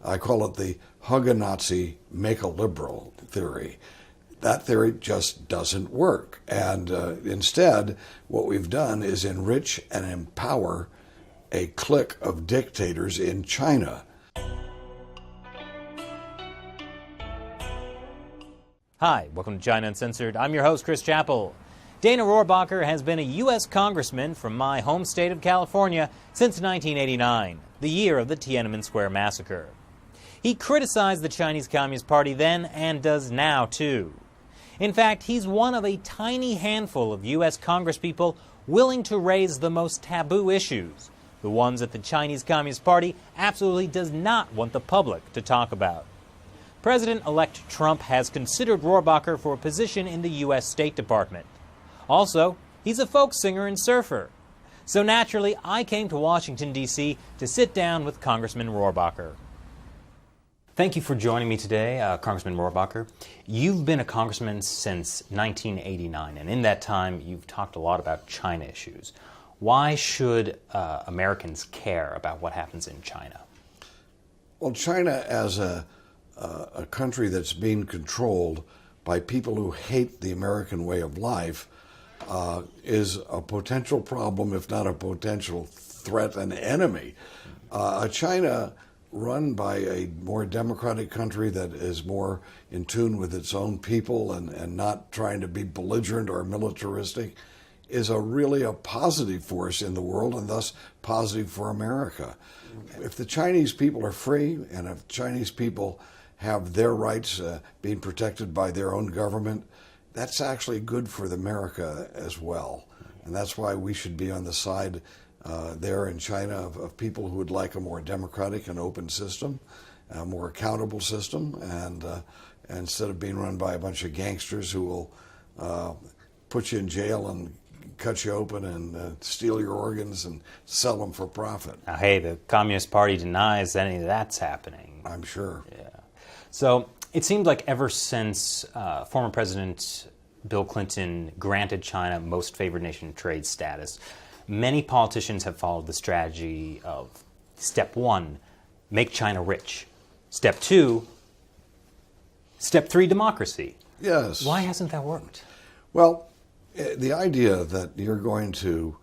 I call it the hug a Nazi, make a liberal theory. That theory just doesn't work. And instead, what we've done is enrich and empower a clique of dictators in China. Hi, welcome to China Uncensored. I'm your host, Chris Chappell. Dana Rohrabacher has been a U.S. congressman from my home state of California since 1989, the year of the Tiananmen Square massacre. He criticized the Chinese Communist Party then and does now, too. In fact, he's one of a tiny handful of U.S. congresspeople willing to raise the most taboo issues, the ones that the Chinese Communist Party absolutely does not want the public to talk about. President-elect Trump has considered Rohrabacher for a position in the U.S. State Department. Also, he's a folk singer and surfer. So naturally, I came to Washington, D.C. to sit down with Congressman Rohrabacher. Thank you for joining me today, Congressman Rohrabacher. You've been a congressman since 1989, and in that time, you've talked a lot about China issues. Why should Americans care about what happens in China? Well, China as a country that's being controlled by people who hate the American way of life is a potential problem, if not a potential threat and enemy. China, run by a more democratic country that is more in tune with its own people and not trying to be belligerent or militaristic, is really a positive force in the world and thus positive for America. Okay. If the Chinese people are free and if Chinese people have their rights being protected by their own government, that's actually good for America as well. And that's why we should be on the side there in China of people who would like a more democratic and open system, a more accountable system, and instead of being run by a bunch of gangsters who will put you in jail and cut you open and steal your organs and sell them for profit. Now, hey, the Communist Party denies any of that's happening. I'm sure. Yeah. So it seemed like ever since former President Bill Clinton granted China most favored nation trade status, many politicians have followed the strategy of step one, make China rich. Step two, step three, democracy. Yes. Why hasn't that worked? Well, the idea that you're going to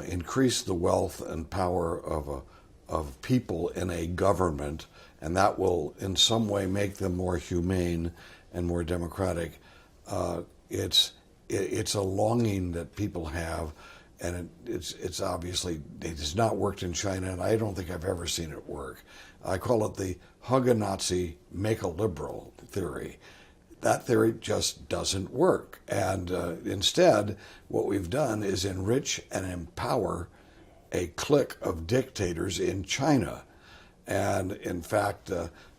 increase the wealth and power of people in a government, and that will in some way make them more humane and more democratic, it's a longing that people have. And it's obviously, it has not worked in China, and I don't think I've ever seen it work. I call it the hug a Nazi, make a liberal theory. That theory just doesn't work. And instead, what we've done is enrich and empower a clique of dictators in China. And in fact,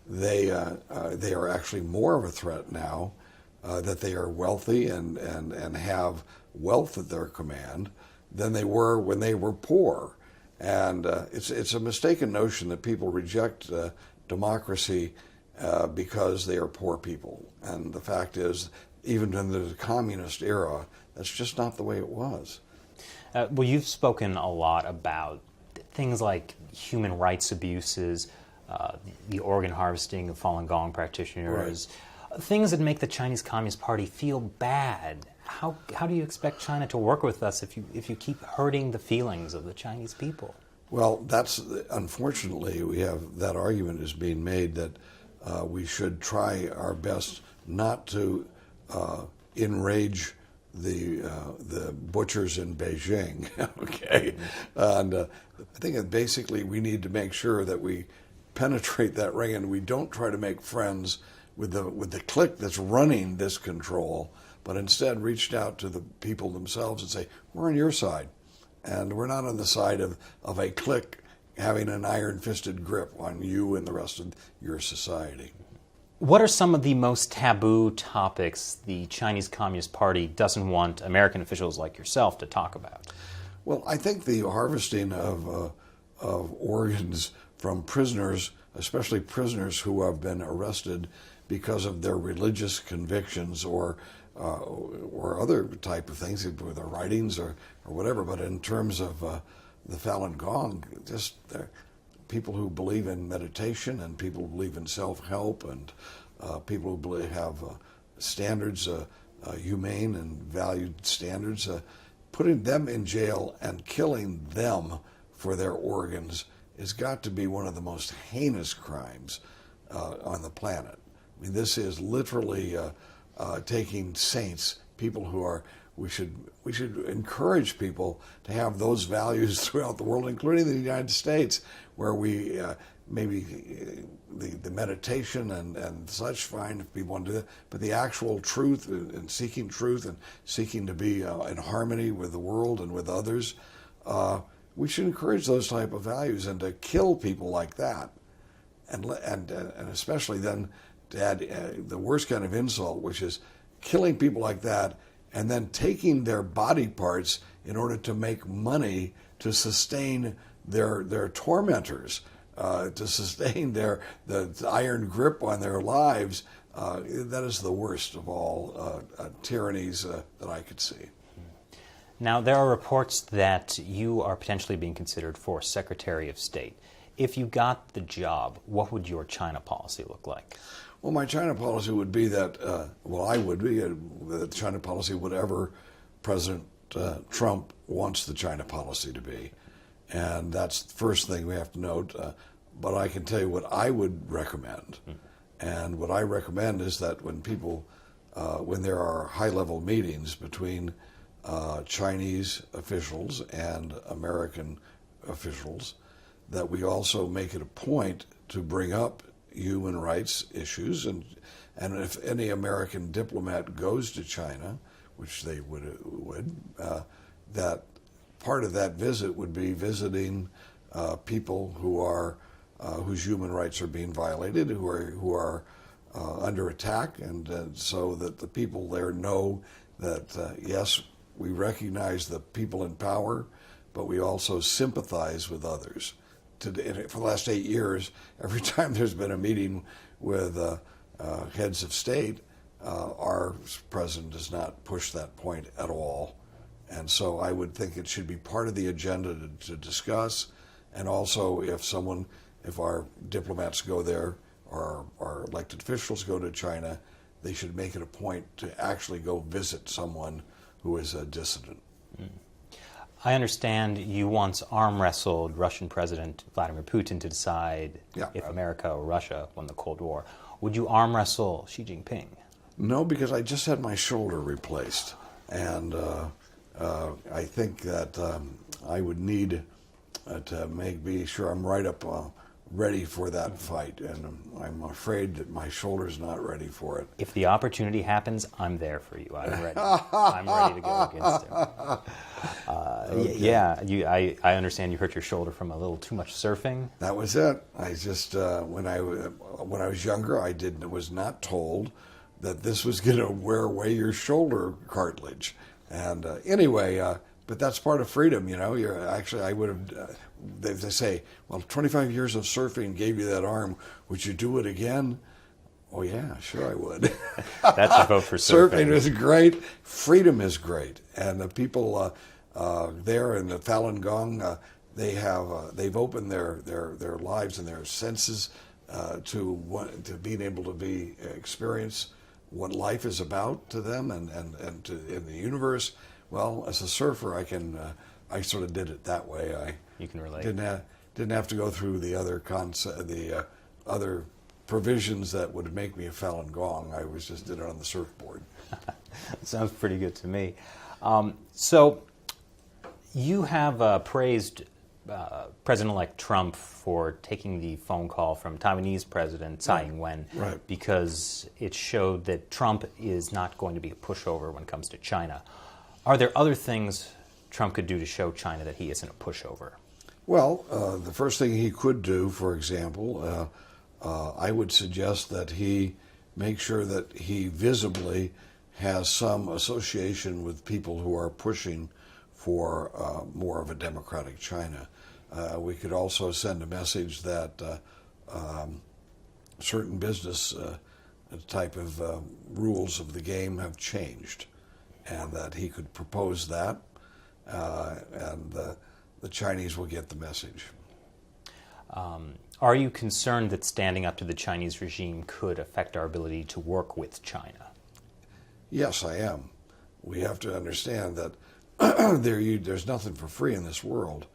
they are actually more of a threat now that they are wealthy and have wealth at their command than they were when they were poor. And it's a mistaken notion that people reject democracy because they are poor people. And the fact is, even in the communist era, that's just not the way it was. Well, you've spoken a lot about things like human rights abuses, the organ harvesting of Falun Gong practitioners, right. Things that make the Chinese Communist Party feel bad. How do you expect China to work with us if you keep hurting the feelings of the Chinese people? Well, that's unfortunately we have that argument is being made that we should try our best not to enrage the butchers in Beijing. Okay, and I think that basically we need to make sure that we penetrate that ring and we don't try to make friends with the clique that's running this control, but instead reached out to the people themselves and say, we're on your side. And we're not on the side of a clique having an iron-fisted grip on you and the rest of your society. What are some of the most taboo topics the Chinese Communist Party doesn't want American officials like yourself to talk about? Well, I think the harvesting of organs from prisoners, especially prisoners who have been arrested because of their religious convictions or other type of things, with their writings or whatever. But in terms of the Falun Gong, just people who believe in meditation and people who believe in self-help and people who have standards, humane and valued standards, putting them in jail and killing them for their organs has got to be one of the most heinous crimes on the planet. I mean, this is literally taking saints, people who are. We should encourage people to have those values throughout the world, including the United States, where we maybe the meditation and such, fine if people want to do that, but the actual truth and seeking truth and seeking to be in harmony with the world and with others, we should encourage those type of values, and to kill people like that, and especially then to add the worst kind of insult, which is killing people like that and then taking their body parts in order to make money to sustain their tormentors, to sustain the iron grip on their lives. That is the worst of all tyrannies that I could see. Now, there are reports that you are potentially being considered for Secretary of State. If you got the job, what would your China policy look like? Well, my China policy would be that, I would be the China policy, whatever President Trump wants the China policy to be. And that's the first thing we have to note. But I can tell you what I would recommend. And what I recommend is that when people, when there are high-level meetings between Chinese officials and American officials, that we also make it a point to bring up human rights issues, and if any American diplomat goes to China, which they would, that part of that visit would be visiting people who are whose human rights are being violated, who are under attack, and so that the people there know that yes, we recognize the people in power, but we also sympathize with others. For the last 8 years, every time there's been a meeting with heads of state, our president does not push that point at all. And so I would think it should be part of the agenda to discuss. And also, if our diplomats go there, or our elected officials go to China, they should make it a point to actually go visit someone who is a dissident. I understand you once arm wrestled Russian President Vladimir Putin to decide if America or Russia won the Cold War. Would you arm wrestle Xi Jinping? No, because I just had my shoulder replaced, and I think that I would need to be sure I'm right up ready for that fight, and I'm afraid that my shoulder's not ready for it. If the opportunity happens, I'm there for you. I'm ready. I'm ready to go against him. Okay. Yeah, I understand you hurt your shoulder from a little too much surfing. That was it. I just when I was younger, was not told that this was going to wear away your shoulder cartilage. And anyway, but that's part of freedom, you know. I would have. They say, well, 25 years of surfing gave you that arm. Would you do it again? Oh yeah, sure I would. That's a vote for surfing. Surfing is great. Freedom is great, and the people there in the Falun Gong, they've opened their lives and their senses to being able to experience what life is about to them and in the universe. Well, as a surfer, I sort of did it that way. You can relate. Didn't have to go through the other provisions that would make me a Falun Gong. I just did it on the surfboard. Sounds pretty good to me. So you have praised President-elect Trump for taking the phone call from Taiwanese President Tsai Ing-wen, right, because it showed that Trump is not going to be a pushover when it comes to China. Are there other things Trump could do to show China that he isn't a pushover? Well, the first thing he could do, for example, I would suggest that he make sure that he visibly has some association with people who are pushing for more of a democratic China. We could also send a message that certain business type of rules of the game have changed, and that he could propose that, and the Chinese will get the message. Are you concerned that standing up to the Chinese regime could affect our ability to work with China? Yes, I am. We have to understand that there's nothing for free in this world,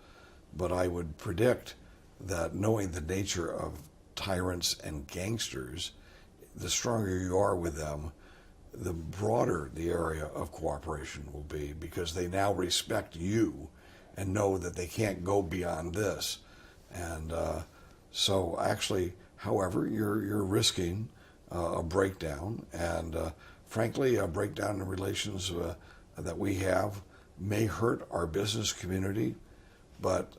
but I would predict that knowing the nature of tyrants and gangsters, the stronger you are with them, the broader the area of cooperation will be, because they now respect you and know that they can't go beyond this. And so actually, however, you're risking a breakdown, and frankly, a breakdown in relations that we have may hurt our business community, but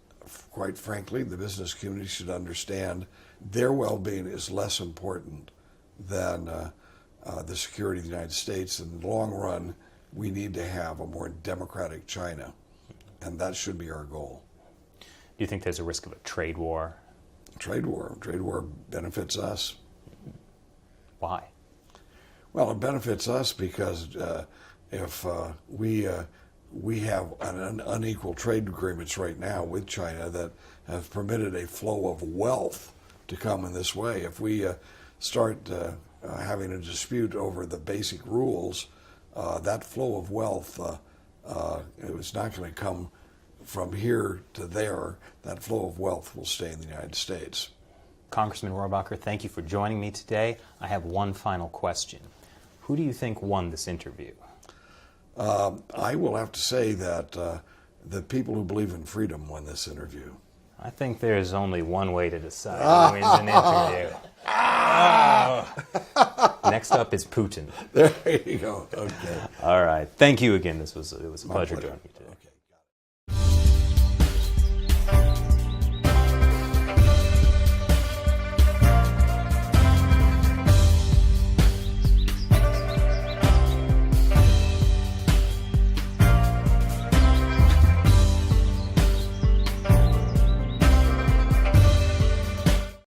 quite frankly, the business community should understand their well-being is less important than the security of the United States. In the long run, we need to have a more democratic China, and that should be our goal. Do you think there's a risk of a trade war? Trade war benefits us. Why? Well, it benefits us because if we have unequal trade agreements right now with China that have permitted a flow of wealth to come in this way. If we start having a dispute over the basic rules, that flow of wealth it's not going to come from here to there. That flow of wealth will stay in the United States. Congressman Rohrabacher, thank you for joining me today. I have one final question. Who do you think won this interview? I will have to say that the people who believe in freedom won this interview. I think there's only one way to decide who wins an interview. Next up is Putin. There you go. Okay. All right. Thank you again. It was a pleasure pleasure. joining you today.